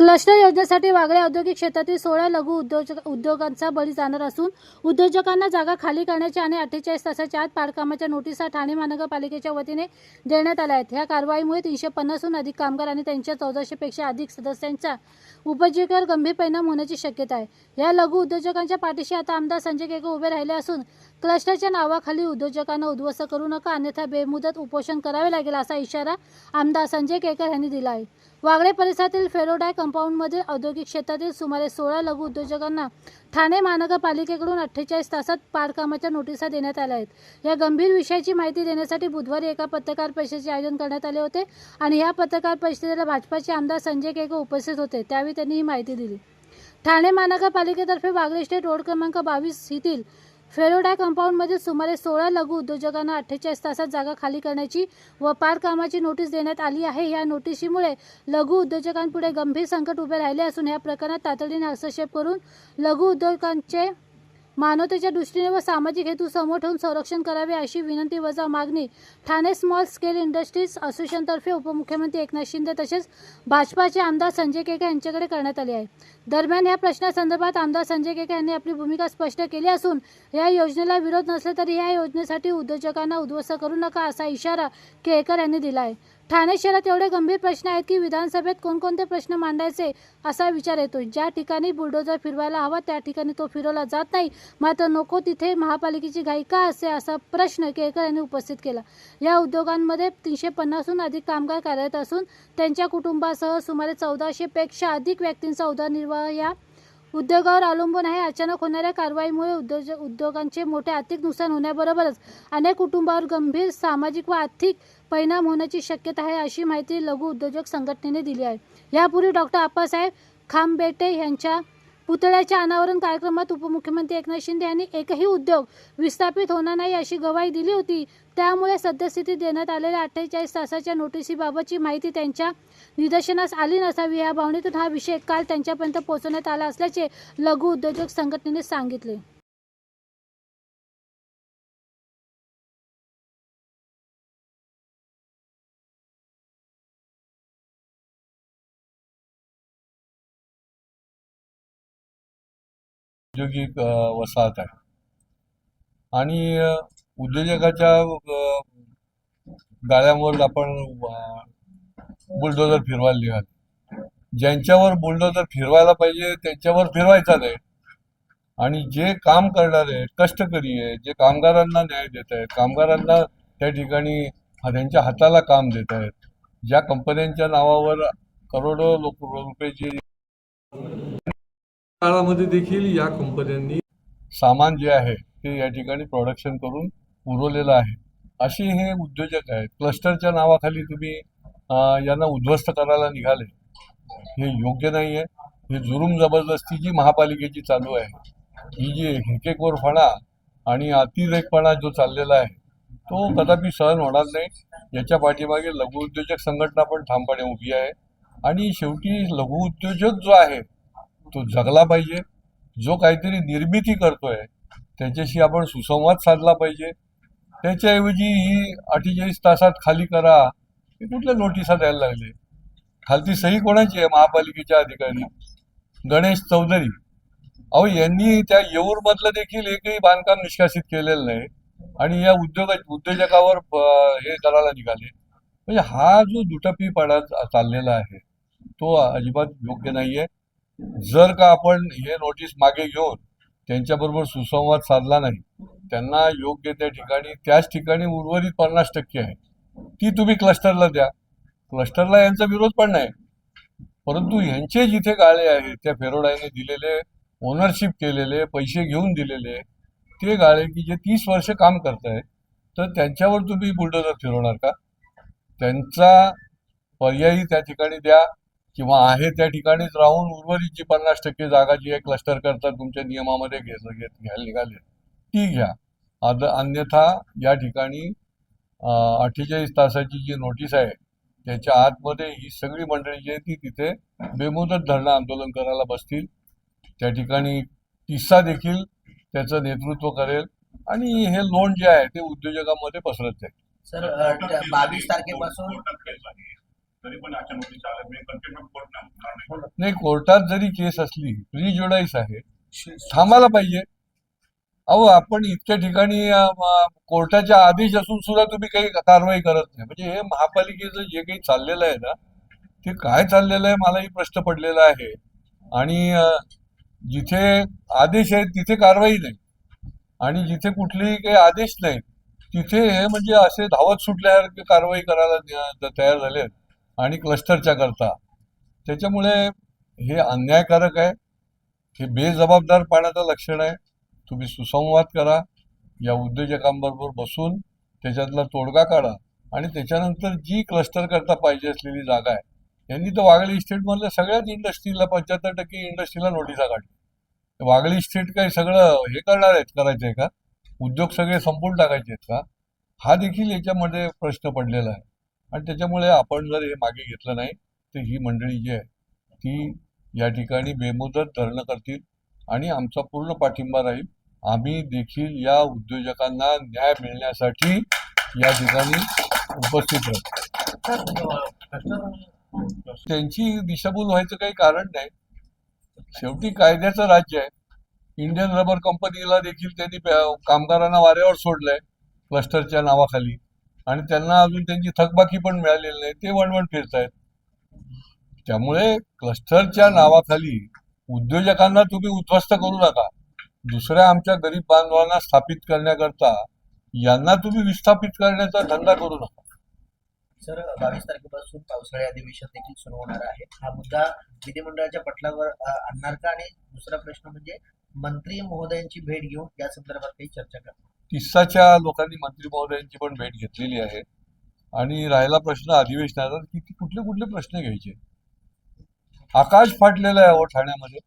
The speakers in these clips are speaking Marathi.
क्लस्टर योजनेसाठी वागळे औद्योगिक क्षेत्रातील 16 लघु उद्योगांचा बळी जाणार असून उद्योजकांना जागा खाली करण्याच्या आणि 48 तासाच्या आत पाडकामाच्या नोटिसा ठाणे महानगरपालिकेच्या वतीने देण्यात आल्या आहेत। या कारवाईमुळे 350हून अधिक कामगार आणि त्यांच्या 1400 पेक्षा अधिक सदस्यांच्या उपजीविकेवर गंभीर परिणाम होण्याची शक्यता आहे। या लघु उद्योजकांच्या पाठीशी आता आमदार संजय केळकर उभे राहिले असून क्लस्टरच्या नावाखाली उद्योजकांना उद्ध्वस्त करू नका, अन्यथा बेमुदत उपोषण करावे लागेल असा इशारा आमदार संजय केळकर यांनी दिला आहे। वागळे परिसरातील फेरोडाय कंपाऊंडमधील औद्योगिक क्षेत्रातील सुमारे 16 लघु उद्योजकांना ठाणे महानगरपालिकेकडून 48 तासात पाडकामाच्या नोटिसा देण्यात आल्या आहेत। या गंभीर विषयाची माहिती देण्यासाठी बुधवारी एका पत्रकार परिषदेचे आयोजन करण्यात आले होते आणि या पत्रकार परिषदेला भाजपाचे आमदार संजय केळकर उपस्थित होते। त्यावेळी त्यांनी ही माहिती दिली। ठाणे महानगरपालिकेतर्फे वागळे स्टेट रोड क्रमांक 22 येथील फेरोडाय कंपाऊंडमधील सुमारे 16 लघु उद्योजकांना 48 तासात जागा खाली करण्याची व पाडकामाची नोटीस देण्यात आली आहे। या नोटिशीमुळे लघु उद्योजकांपुढे गंभीर संकट उभे राहिले असून या प्रकरणात तातडीने हस्तक्षेप करून लघु उद्योजकांचे मानवतेच्या दृष्टीने व सामाजिक हेतू समोर ठेवून संरक्षण करावे अशी विनंती वजा मागणी ठाणे स्मॉल स्केल इंडस्ट्रीज असोसिएशनतर्फे उपमुख्यमंत्री एकनाथ शिंदे तसेच भाजपाचे आमदार संजय केळकर यांच्याकडे करण्यात आली आहे। दरम्यान या प्रश्नासंदर्भात आमदार संजय केळकर यांनी आपली भूमिका स्पष्ट केली असून या योजनेला विरोध नसला तरी या योजनेसाठी उद्योजकांना उद्ध्वस्त करू नका असा इशारा केळकर यांनी दिला आहे। ठाणे शहरात एवढे गंभीर प्रश्न आहेत की विधानसभेत कोणकोणते प्रश्न मांडायचे असा विचार येतो। ज्या ठिकाणी बुलडोजर फिरवायला हवा त्या ठिकाणी तो फिरवला जात नाही, मात्र नको तिथे महापालिकेची घाई का असते असा प्रश्न केळकर यांनी उपस्थित केला। या उद्योगांमध्ये 350हून अधिक कामगार कार्यरत असून त्यांच्या कुटुंबासह सुमारे 1400 पेक्षा अधिक व्यक्तींचा उदरनिर्वाह या उद्योगावर अवलंबून आहे। अचानक होणाऱ्या कारवाईमुळे उद्योगांचे मोठे आर्थिक नुकसान होण्याबरोबरच अनेक कुटुंबावर गंभीर सामाजिक व आर्थिक परिणाम होण्याची शक्यता आहे अशी माहिती लघु उद्योजक संघटनेने दिली आहे। यापूर्वी डॉक्टर आप्पासाहेब खामबेटे यांच्या पुतळ्याच्या अनावरण कार्यक्रमात उपमुख्यमंत्री एकनाथ शिंदे यांनी एकही उद्योग विस्थापित होणार नाही अशी ग्वाही दिली होती। त्यामुळे सद्यस्थितीत देण्यात आलेल्या 48 तासाच्या नोटीसीबाबतची माहिती त्यांच्या निदर्शनास आली नसावी या भावनेतून हा विषय काल त्यांच्यापर्यंत पोहोचवण्यात आला असल्याचे लघु उद्योजक संघटनेने सांगितले। औद्योगिक वसाहत आहे आणि उद्योजकाच्या गाड्यांवर आपण बुलडोजर फिरवायला निघाले। ज्यांच्यावर बुलडोजर फिरवायला पाहिजे त्यांच्यावर फिरवायचा नाही आणि जे काम करणारे कष्टकरी आहे, जे कामगारांना न्याय देत आहेत, कामगारांना त्या ठिकाणी त्यांच्या हाताला काम देत आहेत, ज्या कंपन्यांच्या नावावर करोडो रुपयाची काळामध्ये देखील या कंपन्यांनी सामान जे आहे ते या ठिकाणी प्रोडक्शन करून पुरवलेलं आहे। असे हे उद्योजक आहेत। क्लस्टरच्या नावाखाली तुम्ही यांना उद्ध्वस्त करायला निघाले, हे योग्य नाही आहे। हे जुलूम जबरदस्ती जी महापालिकेची चालू आहे, ही जी हेकेखोरपणा आणि अतिरेकपणा जो चाललेला आहे तो कदापि सहन होणार नाही। याच्या पाठीमागे लघु उद्योजक संघटना पण ठामपणे उभी आहे आणि शेवटी लघु उद्योजक जो आहे तो जगला पाहिजे। जो काहीतरी निर्मिती करतोय त्याच्याशी आपण सुसंवाद साधला पाहिजे। त्याच्याऐवजी ही 48 तासात खाली करा हे कुठल्या नोटिसा द्यायला लागले? खालती सही कोणाची आहे? महापालिकेचे अधिकारी गणेश चौधरी। अहो, यांनी त्या येऊरमधलं देखील एकही बांधकाम निष्कासित केलेलं नाही आणि या उद्योजकावर हे करायला निघाले। म्हणजे हा जो दुटप्पीपणा चाललेला आहे तो अजिबात योग्य नाहीये। जर का आपण हे नोटीस मागे घेऊन त्यांच्याबरोबर सुसंवाद साधला नाही, त्यांना योग्य त्या ठिकाणी त्याच ठिकाणी उर्वरित 50% आहे ती तुम्ही क्लस्टरला द्या। क्लस्टरला यांचा विरोध पण नाही, परंतु यांचे जिथे गाळे आहेत त्या फेरोडायने दिलेले, ओनरशिप केलेले, पैसे घेऊन दिलेले ते गाळे की जे 30 वर्ष काम करतायत, तर त्यांच्यावर तुम्ही बुलडोजर फिरवणार का? त्यांचा पर्यायी त्या ठिकाणी द्या किंवा आहे त्या ठिकाणीच राहून उर्वरित जी 50% जागा जी आहे क्लस्टर करता तुमच्या नियमामध्ये घ्यायला निघाले ती घ्या। अन्यथा या ठिकाणी 48 तासाची जी नोटीस आहे त्याच्या आतमध्ये ही सगळी मंडळी जी आहे ती तिथे बेमुदत धरणं आंदोलन करायला बसतील। त्या ठिकाणी किस्सा देखील त्याचं नेतृत्व करेल आणि हे लोन जे आहे ते उद्योजकांमध्ये पसरत जाईल। सर 22 तारखेपासून तरी पण अशा नोटीस आल्या म्हणजे कंटेम्प्ट कोर्ट नाही. नाही, कोर्टात जरी केस असली प्रिज्युडाइस आहे, थांबायला पाहिजे. अहो, आपण इतक्या ठिकाणी कोर्टाच्या आदेश असून सुद्धा तुम्ही काही कारवाई करत नाही. म्हणजे हे महापालिकेचं जे काही चाललेलं आहे ना, ते काय चाललेलं आहे मलाही प्रश्न पडलेला आहे. आणि जिथे आदेश आहेत तिथे कारवाई नाही, आणि जिथे कुठलेही काही आदेश नाही तिथे हे म्हणजे असे धावत सुटल्यासारखे कारवाई करायला तयार झाले आहेत, आणि क्लस्टरच्या करता. त्याच्यामुळे हे अन्यायकारक आहे, हे बेजबाबदारपणाचं लक्षण आहे. तुम्ही सुसंवाद करा, या उद्योजकांबरोबर बसून त्याच्यातला तोडगा काढा, आणि त्याच्यानंतर जी क्लस्टर करता पाहिजे असलेली जागा आहे, यांनी तर वागळे इस्टेटमधल्या सगळ्याच इंडस्ट्रीला 75% इंडस्ट्रीला नोटिसा काढल्या. वागळे इस्टेट काही सगळं हे करणार आहेत, करायचंय का? उद्योग सगळे संपून टाकायचे आहेत का? हा देखील याच्यामध्ये प्रश्न पडलेला आहे. आणि त्याच्यामुळे आपण जर हे मागे घेतलं नाही तर ही मंडळी जी आहे ती या ठिकाणी बेमुदत धरणं करतील, आणि आमचा पूर्ण पाठिंबा राहील. आम्ही देखील या उद्योजकांना न्याय मिळण्यासाठी या ठिकाणी उपस्थित राहू. त्यांची दिशाभूल व्हायचं काही कारण नाही. शेवटी कायद्याचं राज्य आहे. इंडियन रबर कंपनीला देखील त्यांनी कामगारांना वाऱ्यावर सोडलंय क्लस्टरच्या नावाखाली, आणि त्यांना अजून त्यांची थकबाकी पण मिळालेली नाही, ते वणवण फिरतायत. त्यामुळे क्लस्टरच्या नावाखाली उद्योजकांना तुम्ही उद्ध्वस्त करू नका. दुसऱ्या आमच्या गरीब बांधवांना स्थापित करण्याकरता यांना तुम्ही विस्थापित करण्याचा धंदा करू नका. सर, 22 तारखेपासून पावसाळी अधिवेशन देखील सुरू होणार आहे. हा मुद्दा विधिमंडळाच्या पटलावर आणणार का? आणि दुसरा प्रश्न म्हणजे मंत्री महोदयांची भेट घेऊन या संदर्भात काही चर्चा करणार. तिस्साच्या लोकांनी मंत्री महोदयांची पण भेट घेतलेली आहे. आणि राहिला प्रश्न अधिवेशनाचा, की कुठले कुठले प्रश्न घ्यायचे. आकाश फाटलेलं आहे ठाण्यामध्ये,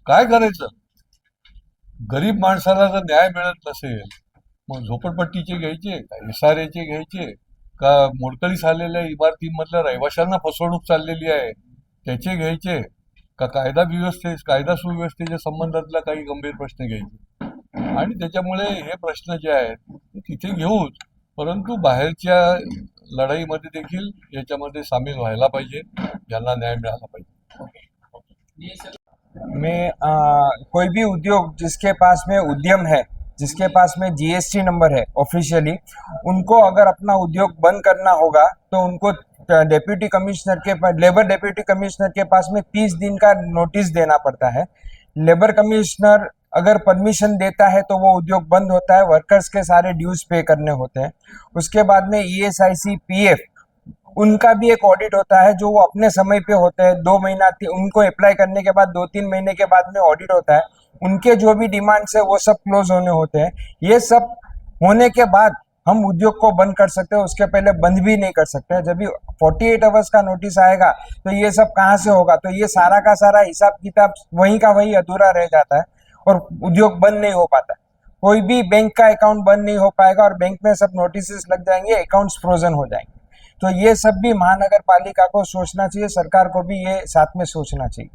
काय करायचं? गरीब माणसाला जर न्याय मिळत नसेल, मग झोपडपट्टीचे घ्यायचे का, SRA घ्यायचे का, मोडकळीस आलेल्या इमारतींमधल्या रहिवाशांना फसवणूक चाललेली आहे त्याचे घ्यायचे का, कायदा सुव्यवस्थेच्या संबंधातला काही गंभीर प्रश्न घ्यायचे. आणि त्याच्यामुळे हे प्रश्न जे आहेत ते तिथे घेऊच, परंतु बाहेरच्या लढाईमध्ये देखील याच्यामध्ये सामील व्हायला पाहिजे, यांना न्याय मिळाला पाहिजे. में कोई भी उद्योग जिसके पास में उद्यम है, जिसके पास में GST नंबर है ऑफिशियली, उनको अगर अपना उद्योग बंद करना होगा तो उनको डेप्यूटी कमिश्नर के पास, लेबर डेप्यूटी कमिश्नर के पास में 30 दिन का नोटिस देना पड़ता है. लेबर कमिश्नर अगर परमिशन देता है तो वो उद्योग बंद होता है. वर्कर्स के सारे ड्यूज पे करने होते हैं. उसके बाद में ESIC PF, उनका भी एक ऑडिट होता है जो वो अपने समय पे होते हैं. 2 महीना उनको अप्लाई करने के बाद 2-3 महीने के बाद में ऑडिट होता है. उनके जो भी डिमांड्स है वो सब क्लोज होने होते हैं. ये सब होने के बाद हम उद्योग को बंद कर सकते हैं, उसके पहले बंद भी नहीं कर सकते. जब भी 48 आवर्स का नोटिस आएगा तो ये सब कहाँ से होगा? तो ये सारा का सारा हिसाब किताब वहीं का वहीं अधूरा रह जाता है और उद्योग बंद नहीं हो पाता. कोई भी बैंक का अकाउंट बंद नहीं हो पाएगा और बैंक में सब नोटिस लग जाएंगे, अकाउंट्स फ्रोजन हो जाएंगे. तो ये सब भी महानगर पालिका को सोचना चाहिए, सरकार को भी ये साथ में सोचना चाहिए.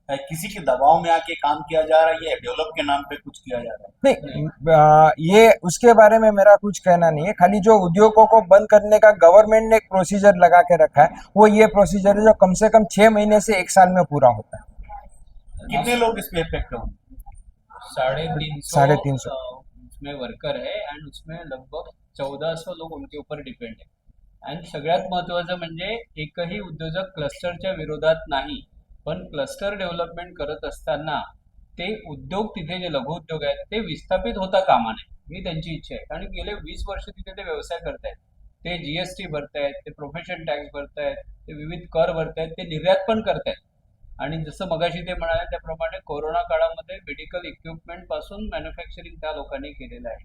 किसी के दबाव में आके काम किया जा रहा है या डेवलप के नाम पे कुछ किया जा रहा है? नहीं, ये उसके बारे में मेरा कुछ कहना नहीं है. खाली जो उद्योगों को बंद करने का गवर्नमेंट ने एक प्रोसीजर लगा के रखा है, वो ये प्रोसीजर है जो कम से कम 6 महीने से 1 साल में पूरा होता है. कितने लोग इस पे इफेक्ट होंगे? 350 उसमें वर्कर है एंड उसमें लगभग 1400 लोग उनके ऊपर डिपेंड है. आणि सगळ्यात महत्त्वाचं म्हणजे एकही उद्योजक क्लस्टरच्या विरोधात नाही, पण क्लस्टर डेव्हलपमेंट करत असताना ते उद्योग, तिथे जे लघु उद्योग आहेत ते विस्थापित होता कामा नये, ही त्यांची इच्छा आहे. कारण गेले 20 वर्ष तिथे ते व्यवसाय करतायत, ते GST भरतायत, ते प्रोफेशन टॅक्स भरतायत, ते विविध कर भरतायत, ते निर्यात पण करतायत. आणि जसं मगाशी ते म्हणाले त्याप्रमाणे कोरोना काळामध्ये मेडिकल इक्विपमेंट पासून मॅन्युफॅक्चरिंग त्या लोकांनी केलेलं आहे.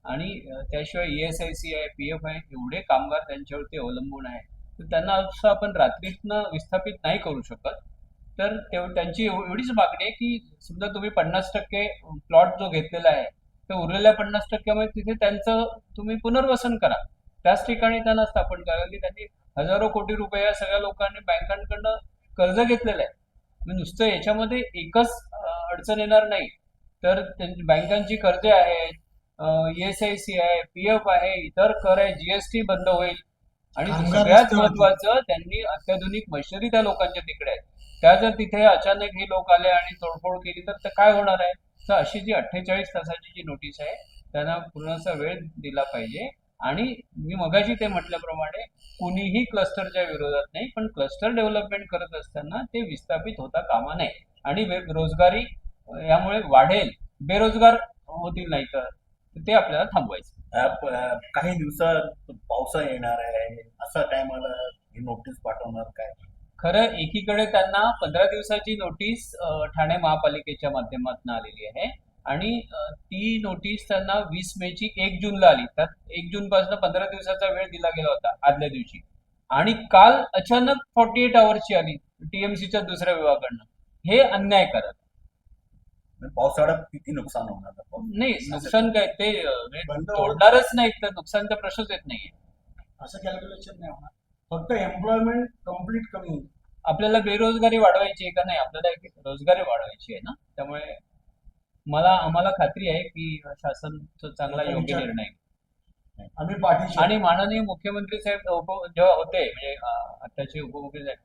आणि त्याशिवाय ESIC आहे, PF आहे, एवढे कामगार त्यांच्यावरती अवलंबून आहे. तर त्यांना असं आपण रात्रीतनं विस्थापित नाही करू शकत. तर त्यांची एवढीच मागणी आहे की समजा तुम्ही 50% प्लॉट जो घेतलेला आहे तर उरलेल्या 50% तिथे त्यांचं तुम्ही पुनर्वसन करा, त्याच ठिकाणी त्यांना स्थापन करा. की त्यांनी हजारो कोटी रुपये या सगळ्या लोकांनी बँकांकडनं कर्ज घेतलेलं आहे. नुसतं याच्यामध्ये एकच अडचण येणार नाही, तर बँकांची कर्जे आहेत, ESIC आहे, PF आहे, इतर कर आहे, GST बंद होईल, आणि कामगार सगळ्यात रस्त्यावरती. महत्वाचं, त्यांनी अत्याधुनिक मशिनरी त्या लोकांच्या तिकडे आहेत. त्या जर तिथे अचानक हे लोक आले आणि तोडफोड केली तर काय होणार आहे? तर अशी जी 48 तासाची जी नोटीस आहे त्यांना पूर्णचा वेळ दिला पाहिजे. आणि मी मगाशी ते म्हटल्याप्रमाणे कुणीही क्लस्टरच्या विरोधात नाही, पण क्लस्टर डेव्हलपमेंट करत असताना ते विस्थापित होता कामा नये. आणि रोजगारी यामुळे वाढेल, बेरोजगार होतील नाही तर ते आपल्याला थांबवायचं. काही दिवसात पावसा येणार आहे, असा टायमाला ही नोटीस पाठवणार काय? खरं एकीकडे त्यांना 15 दिवसाची नोटीस ठाणे महापालिकेच्या माध्यमातून आलेली आहे आणि ती नोटीस त्यांना 20 मेची 1 जूनला आली. त्यात 1 जून पासून 15 दिवसाचा वेळ दिला गेला होता आदल्या दिवशी. आणि काल अचानक 48 आवर्सची आली टीएमसीच्या दुसऱ्या विभागाकडनं. हे अन्यायकारक. पावसाळ्यात किती नुकसान होणार? नाही, नुकसान काय ते बंद तोडणारच नाहीत तर नुकसानचा प्रश्नच येत नाहीये. असं कॅल्क्युलेशन नाही होणार. फक्त एम्प्लॉयमेंट कम्प्लीट कमी होईल. आपल्याला बेरोजगारी वाढवायची आहे का नाही? आपल्याला एक रोजगारी वाढवायची आहे ना. त्यामुळे आम्हाला खात्री आहे की शासनचा चांगला योग्य निर्णय आहे. आम्ही पाठीशी आणि माननीय मुख्यमंत्री साहेब जेव्हा होते, म्हणजे आताचे उपमुख्यमंत्री साहेब,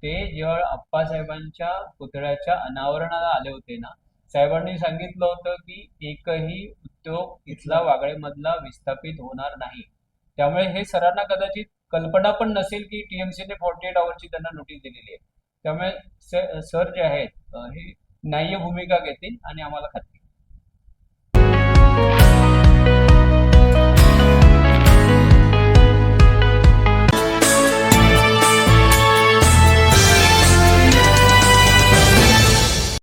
ते जेव्हा आप्पासाहेबांच्या पुतळ्याच्या अनावरणाला आले होते ना, साहेबांनी सांगितलं होतं की एकही उद्योग इथला वागळेमधला विस्थापित होणार नाही. त्यामुळे हे सरांना कदाचित कल्पना पण नसेल की टीएमसीने 48 आवर्सची त्यांना नोटीस दिलेली आहे. त्यामुळे सर जे आहेत हे न्याय्य भूमिका घेतील आणि आम्हाला खात्री आहे.